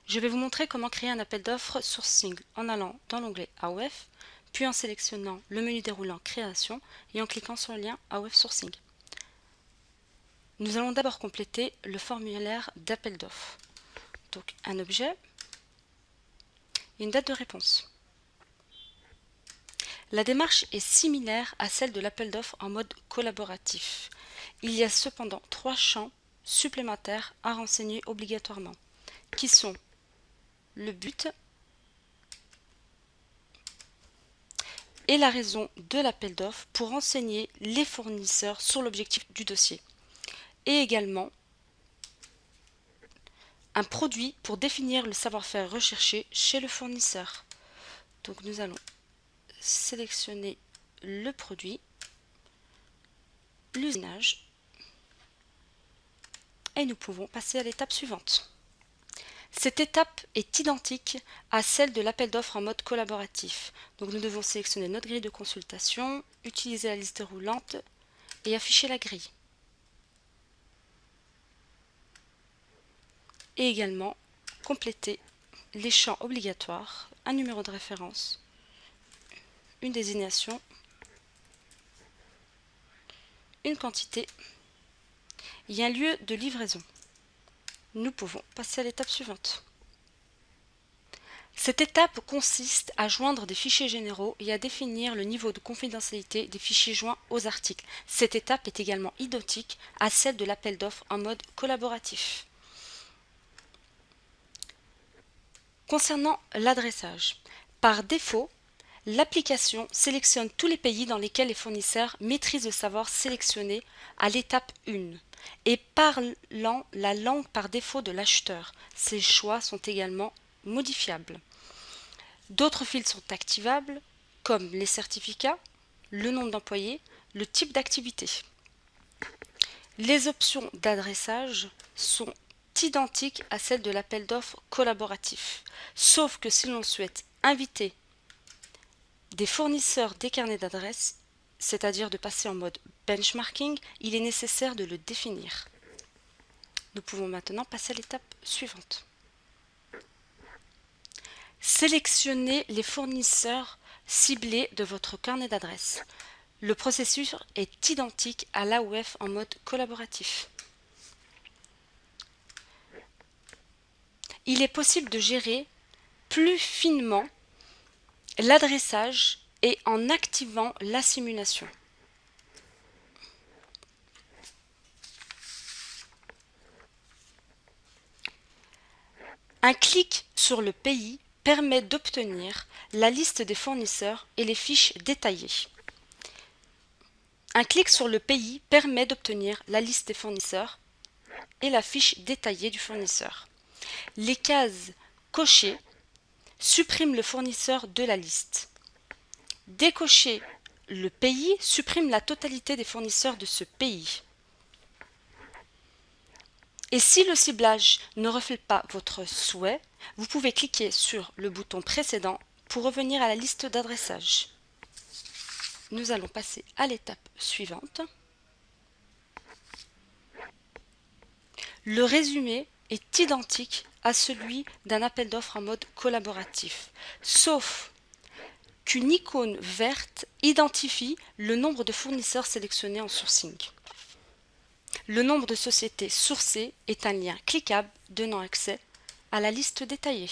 Je vais vous montrer comment créer un appel d'offres sourcing en allant dans l'onglet AOF, puis en sélectionnant le menu déroulant Création et en cliquant sur le lien AOF Sourcing. Nous allons d'abord compléter le formulaire d'appel d'offres. Donc un objet et une date de réponse. La démarche est similaire à celle de l'appel d'offres en mode collaboratif. Il y a cependant 3 champs supplémentaires à renseigner obligatoirement, qui sont le but et la raison de l'appel d'offres pour renseigner les fournisseurs sur l'objectif du dossier, et également un produit pour définir le savoir-faire recherché chez le fournisseur. Donc nous allons sélectionner le produit, l'usinage, et nous pouvons passer à l'étape suivante. Cette étape est identique à celle de l'appel d'offres en mode collaboratif. Donc nous devons sélectionner notre grille de consultation, utiliser la liste roulante et afficher la grille. Et également compléter les champs obligatoires, un numéro de référence, une désignation, une quantité et un lieu de livraison. Nous pouvons passer à l'étape suivante. Cette étape consiste à joindre des fichiers généraux et à définir le niveau de confidentialité des fichiers joints aux articles. Cette étape est également identique à celle de l'appel d'offres en mode collaboratif. Concernant l'adressage, par défaut, l'application sélectionne tous les pays dans lesquels les fournisseurs maîtrisent le savoir sélectionné à l'étape 1 et parlant la langue par défaut de l'acheteur. Ces choix sont également modifiables. D'autres fils sont activables, comme les certificats, le nombre d'employés, le type d'activité. Les options d'adressage sont identiques à celles de l'appel d'offres collaboratif, sauf que si l'on souhaite inviter des fournisseurs des carnets d'adresses, c'est-à-dire de passer en mode benchmarking, il est nécessaire de le définir. Nous pouvons maintenant passer à l'étape suivante. Sélectionnez les fournisseurs ciblés de votre carnet d'adresses. Le processus est identique à l'AOF en mode collaboratif. Il est possible de gérer plus finement l'adressage et en activant la simulation. Un clic sur le pays permet d'obtenir la liste des fournisseurs et les fiches détaillées. Un clic sur le pays permet d'obtenir la liste des fournisseurs et la fiche détaillée du fournisseur. Les cases cochées suppriment le fournisseur de la liste. Décocher le pays supprime la totalité des fournisseurs de ce pays. Et si le ciblage ne reflète pas votre souhait, vous pouvez cliquer sur le bouton précédent pour revenir à la liste d'adressage. Nous allons passer à l'étape suivante. Le résumé est identique à celui d'un appel d'offres en mode collaboratif, sauf qu'une icône verte identifie le nombre de fournisseurs sélectionnés en sourcing. Le nombre de sociétés sourcées est un lien cliquable donnant accès à la liste détaillée.